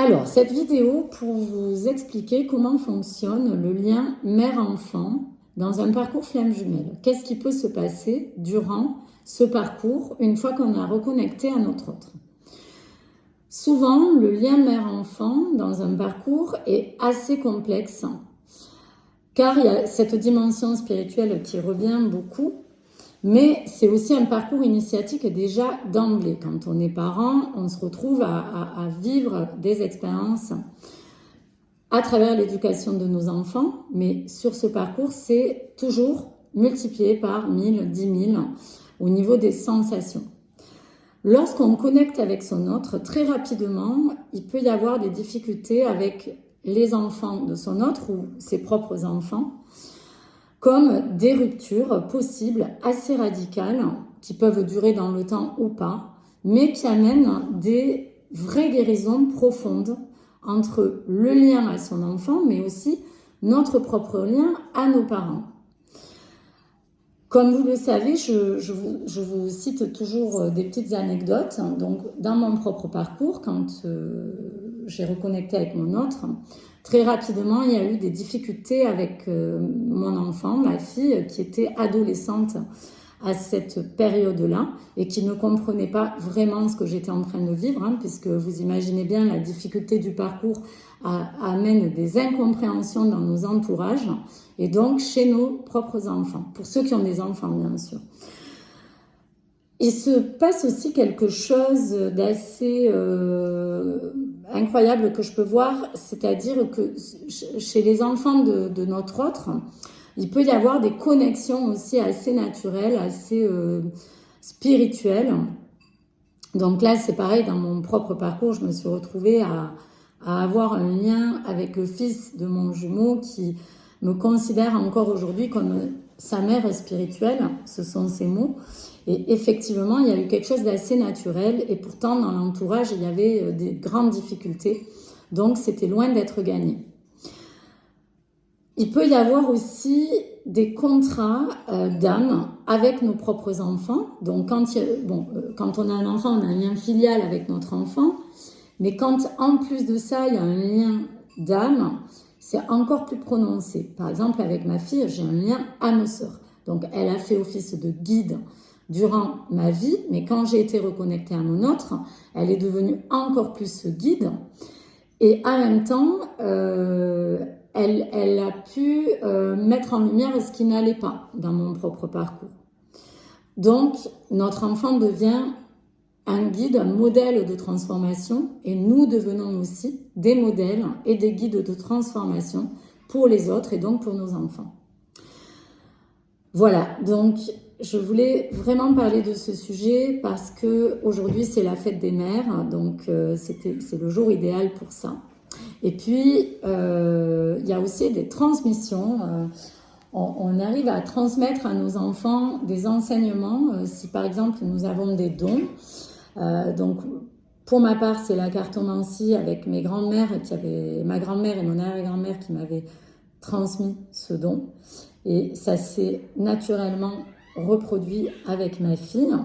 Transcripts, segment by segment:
Alors, cette vidéo pour vous expliquer comment fonctionne le lien mère-enfant dans un parcours flamme jumelle. Qu'est-ce qui peut se passer durant ce parcours une fois qu'on a reconnecté à notre autre? Souvent, le lien mère-enfant dans un parcours est assez complexe car il y a cette dimension spirituelle qui revient beaucoup. Mais c'est aussi un parcours initiatique déjà d'emblée. Quand on est parent, on se retrouve à vivre des expériences à travers l'éducation de nos enfants. Mais sur ce parcours, c'est toujours multiplié par 1000, 10 000 au niveau des sensations. Lorsqu'on connecte avec son autre, très rapidement, il peut y avoir des difficultés avec les enfants de son autre ou ses propres enfants, comme des ruptures possibles assez radicales qui peuvent durer dans le temps ou pas, mais qui amènent des vraies guérisons profondes entre le lien à son enfant, mais aussi notre propre lien à nos parents. Comme vous le savez, je vous cite toujours des petites anecdotes. Donc, dans mon propre parcours, quand j'ai reconnecté avec mon autre, très rapidement, il y a eu des difficultés avec mon enfant, ma fille, qui était adolescente à cette période-là et qui ne comprenait pas vraiment ce que j'étais en train de vivre, puisque vous imaginez bien la difficulté du parcours amène des incompréhensions dans nos entourages et donc chez nos propres enfants, pour ceux qui ont des enfants bien sûr. Il se passe aussi quelque chose d'assez incroyable que je peux voir, c'est-à-dire que chez les enfants de notre autre, il peut y avoir des connexions aussi assez naturelles, assez spirituelles. Donc là, c'est pareil, dans mon propre parcours, je me suis retrouvée à avoir un lien avec le fils de mon jumeau qui me considère encore aujourd'hui comme sa mère spirituelle, ce sont ses mots. Et effectivement, il y a eu quelque chose d'assez naturel et pourtant, dans l'entourage, il y avait des grandes difficultés. Donc, c'était loin d'être gagné. Il peut y avoir aussi des contrats d'âme avec nos propres enfants. Donc, quand on a un enfant, on a un lien filial avec notre enfant. Mais quand, en plus de ça, il y a un lien d'âme, c'est encore plus prononcé. Par exemple, avec ma fille, j'ai un lien âme-sœur. Donc, elle a fait office de guide durant ma vie, mais quand j'ai été reconnectée à mon autre, elle est devenue encore plus ce guide. Et en même temps, elle a pu mettre en lumière ce qui n'allait pas dans mon propre parcours. Donc, notre enfant devient un guide, un modèle de transformation, et nous devenons aussi des modèles et des guides de transformation pour les autres et donc pour nos enfants. Voilà, donc je voulais vraiment parler de ce sujet parce que aujourd'hui c'est la fête des mères, donc c'est le jour idéal pour ça. Et puis il y a aussi des transmissions. On arrive à transmettre à nos enfants des enseignements si par exemple nous avons des dons. Donc pour ma part c'est la cartomancie avec mes grands-mères ma grand-mère et mon arrière-grand-mère qui m'avaient transmis ce don et ça s'est naturellement reproduit avec ma fille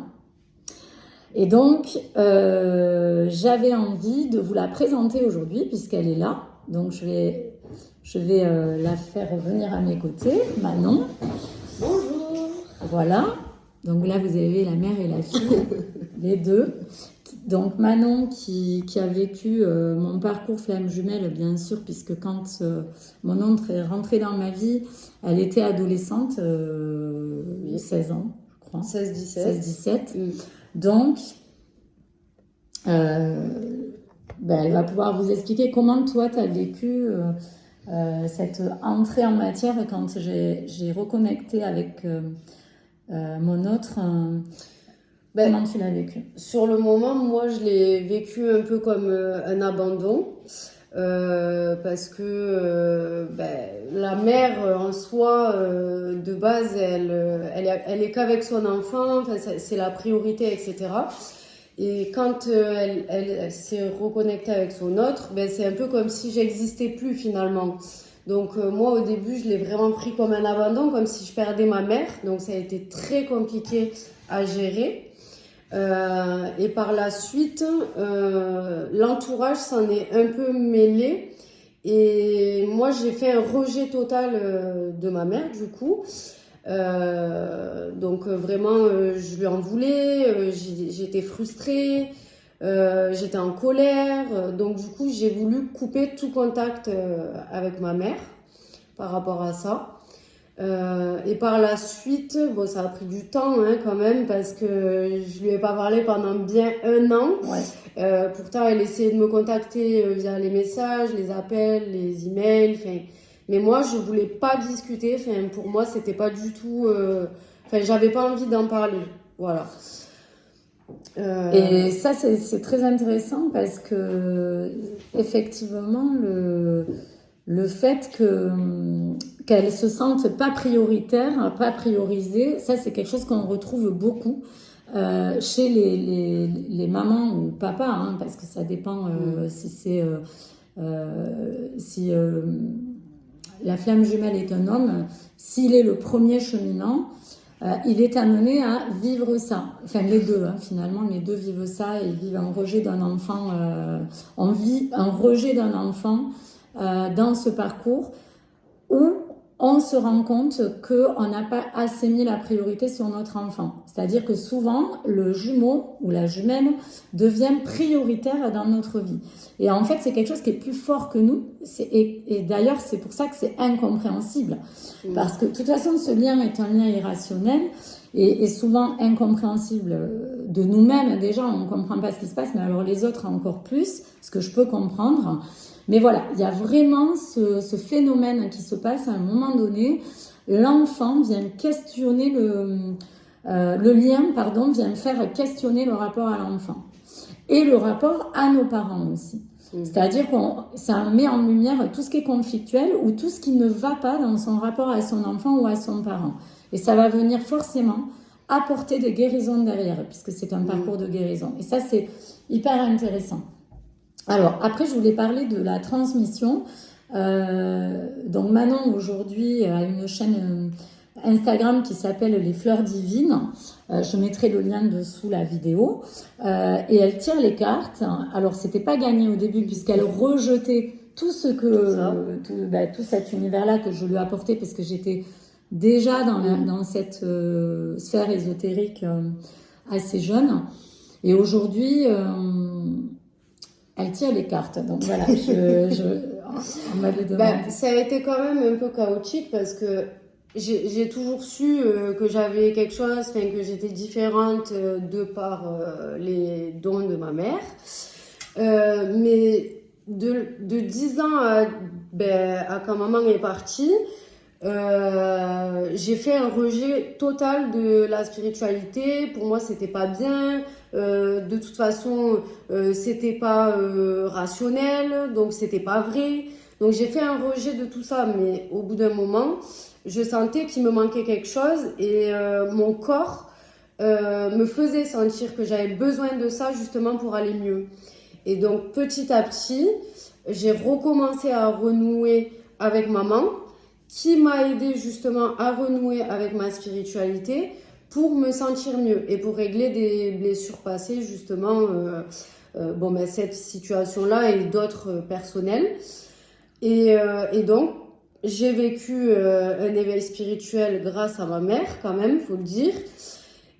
et donc j'avais envie de vous la présenter aujourd'hui puisqu'elle est là, donc je vais la faire venir à mes côtés. Manon, bonjour. Voilà, donc là vous avez la mère et la fille les deux. Donc Manon qui a vécu mon parcours flamme jumelle bien sûr, puisque quand mon oncle est rentré dans ma vie, elle était adolescente, 16 ans je crois. 16-17. Donc elle va pouvoir vous expliquer comment toi tu as vécu cette entrée en matière quand j'ai reconnecté avec mon autre. Comment tu l'as vécu? Sur le moment, moi, je l'ai vécu un peu comme un abandon. Parce que la mère, en soi, de base, elle est qu'avec son enfant, c'est la priorité, etc. Et quand elle s'est reconnectée avec son autre, c'est un peu comme si j'existais plus finalement. Donc moi, au début, je l'ai vraiment pris comme un abandon, comme si je perdais ma mère. Donc ça a été très compliqué à gérer. Et par la suite, l'entourage s'en est un peu mêlé. Et moi, j'ai fait un rejet total de ma mère, du coup. Donc vraiment, je lui en voulais, j'étais frustrée, j'étais en colère. Donc du coup, j'ai voulu couper tout contact avec ma mère par rapport à ça. Et par la suite, bon, ça a pris du temps hein, quand même parce que je lui ai pas parlé pendant bien 1 an. Ouais. Pourtant, elle essayait de me contacter via les messages, les appels, les emails. Mais moi, je voulais pas discuter. Pour moi, c'était pas du tout. J'avais pas envie d'en parler. Voilà. Et ça, c'est très intéressant parce que, effectivement, le fait qu'elle se sente pas prioritaire, pas priorisée, ça, c'est quelque chose qu'on retrouve beaucoup chez les mamans ou papas, hein, parce que ça dépend si c'est. Si la flamme jumelle est un homme, s'il est le premier cheminant, il est amené à vivre ça. Enfin, les deux, hein, finalement, les deux vivent ça. Ils vivent un rejet d'un enfant. On vit un rejet d'un enfant dans ce parcours où on se rend compte qu'on n'a pas assez mis la priorité sur notre enfant. C'est-à-dire que souvent, le jumeau ou la jumelle devient prioritaire dans notre vie. Et en fait, c'est quelque chose qui est plus fort que nous. Et d'ailleurs, c'est pour ça que c'est incompréhensible. Parce que de toute façon, ce lien est un lien irrationnel et souvent incompréhensible de nous-mêmes. Déjà, on ne comprend pas ce qui se passe, mais alors les autres encore plus, ce que je peux comprendre. Mais voilà, il y a vraiment ce phénomène qui se passe à un moment donné. L'enfant vient questionner le lien, vient faire questionner le rapport à l'enfant. Et le rapport à nos parents aussi. C'est-à-dire que ça met en lumière tout ce qui est conflictuel ou tout ce qui ne va pas dans son rapport à son enfant ou à son parent. Et ça va venir forcément apporter des guérisons derrière, puisque c'est un parcours de guérison. Et ça, c'est hyper intéressant. Alors, après, je voulais parler de la transmission. Donc, Manon, aujourd'hui, a une chaîne Instagram qui s'appelle Les Fleurs Divines. Je mettrai le lien dessous la vidéo. Et elle tire les cartes. Alors, c'était pas gagné au début, puisqu'elle rejetait tout ce que... tout cet univers-là que je lui ai apporté, parce que j'étais déjà dans cette sphère ésotérique assez jeune. Et aujourd'hui... elle tire les cartes, donc voilà, on m'a demandé. Ça a été quand même un peu chaotique parce que j'ai toujours su que j'avais quelque chose, que j'étais différente de par les dons de ma mère. Mais de 10 ans à quand maman est partie, j'ai fait un rejet total de la spiritualité. Pour moi, c'était pas bien. De toute façon, c'était pas rationnel, donc c'était pas vrai. Donc j'ai fait un rejet de tout ça, mais au bout d'un moment, je sentais qu'il me manquait quelque chose et mon corps me faisait sentir que j'avais besoin de ça justement pour aller mieux. Et donc petit à petit, j'ai recommencé à renouer avec maman, qui m'a aidé justement à renouer avec ma spiritualité pour me sentir mieux et pour régler des blessures passées justement, cette situation-là et d'autres personnelles. Et donc, j'ai vécu un éveil spirituel grâce à ma mère quand même, faut le dire.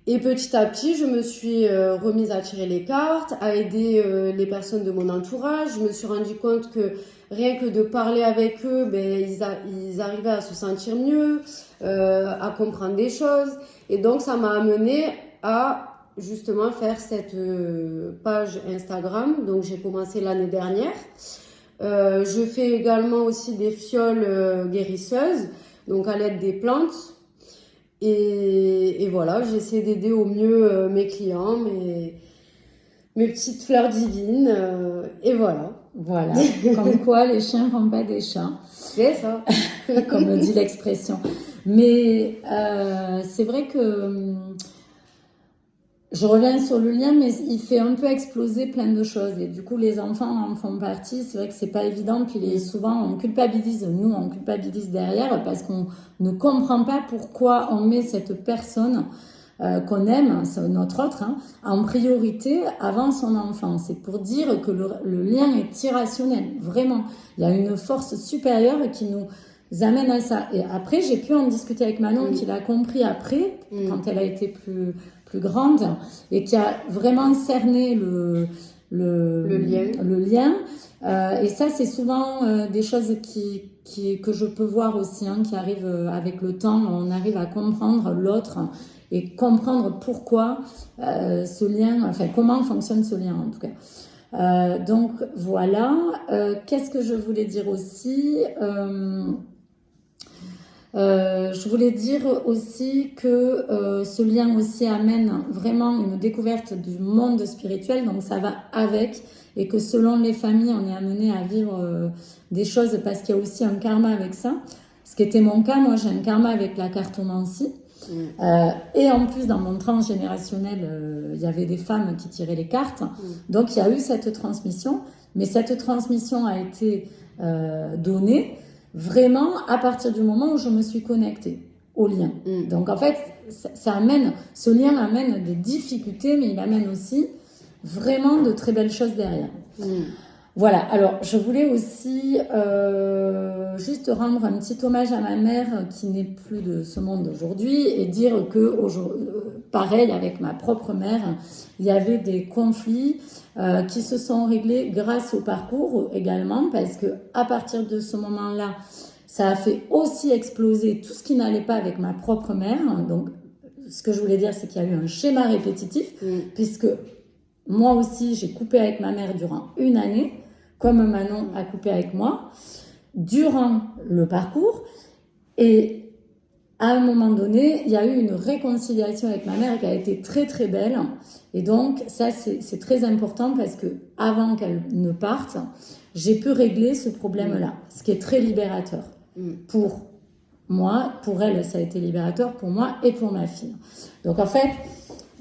Et petit à petit, je me suis remise à tirer les cartes, à aider les personnes de mon entourage. Je me suis rendu compte que rien que de parler avec eux, ils arrivaient à se sentir mieux, à comprendre des choses. Et donc, ça m'a amené à justement faire cette page Instagram. Donc, j'ai commencé l'année dernière. Je fais également aussi des fioles guérisseuses, donc à l'aide des plantes. Et voilà, j'essaie d'aider au mieux mes clients, mes petites fleurs divines. Et voilà. Voilà, comme quoi les chiens font pas des chats. C'est ça. Comme dit l'expression. Mais c'est vrai que je reviens sur le lien, mais il fait un peu exploser plein de choses. Et du coup, les enfants en font partie. C'est vrai que c'est pas évident. Puis souvent, on culpabilise. Nous, on culpabilise derrière parce qu'on ne comprend pas pourquoi on met cette personne qu'on aime, c'est notre autre, hein, en priorité avant son enfant. C'est pour dire que le lien est irrationnel, vraiment. Il y a une force supérieure qui nous amène à ça. Et après, j'ai pu en discuter avec Manon, qui l'a compris après, quand elle a été plus grande, et qui a vraiment cerné le lien. Et ça, c'est souvent des choses que je peux voir aussi, hein, qui arrivent avec le temps. On arrive à comprendre l'autre et comprendre pourquoi ce lien, enfin comment fonctionne ce lien en tout cas. Donc voilà. Qu'est-ce que je voulais dire aussi? Je voulais dire aussi que ce lien aussi amène vraiment une découverte du monde spirituel, donc ça va avec, et que selon les familles, on est amené à vivre des choses parce qu'il y a aussi un karma avec ça. Ce qui était mon cas, moi j'ai un karma avec la cartomancie. Et en plus, dans mon transgénérationnel, il y avait des femmes qui tiraient les cartes. Donc, il y a eu cette transmission. Mais cette transmission a été donnée vraiment à partir du moment où je me suis connectée au lien. Donc, en fait, ce lien amène des difficultés, mais il amène aussi vraiment de très belles choses derrière. Voilà, alors je voulais aussi juste rendre un petit hommage à ma mère qui n'est plus de ce monde aujourd'hui et dire que, pareil, avec ma propre mère, il y avait des conflits qui se sont réglés grâce au parcours également, parce que à partir de ce moment-là, ça a fait aussi exploser tout ce qui n'allait pas avec ma propre mère. Donc, ce que je voulais dire, c'est qu'il y a eu un schéma répétitif, puisque moi aussi, j'ai coupé avec ma mère durant une année, comme Manon a coupé avec moi, durant le parcours. Et à un moment donné, il y a eu une réconciliation avec ma mère qui a été très très belle. Et donc, ça, c'est très important parce que avant qu'elle ne parte, j'ai pu régler ce problème-là, ce qui est très libérateur. Pour moi, pour elle, ça a été libérateur, pour moi et pour ma fille. Donc, en fait,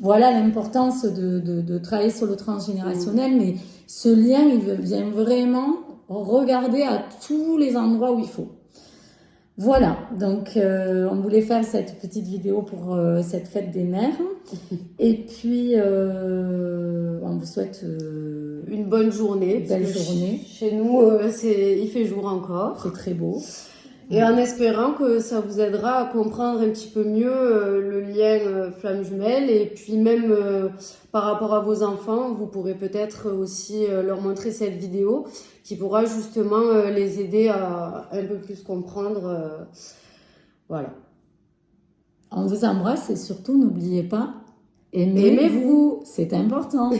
voilà l'importance de travailler sur le transgénérationnel, mais ce lien, il vient vraiment regarder à tous les endroits où il faut. Voilà, donc on voulait faire cette petite vidéo pour cette fête des mères. Et puis, on vous souhaite une bonne journée. Une belle journée. Chez nous, il fait jour encore. C'est très beau. Et en espérant que ça vous aidera à comprendre un petit peu mieux le lien flamme jumelle. Et puis même par rapport à vos enfants, vous pourrez peut-être aussi leur montrer cette vidéo qui pourra justement les aider à un peu plus comprendre. Voilà. On vous embrasse et surtout n'oubliez pas, aimez-vous, c'est important.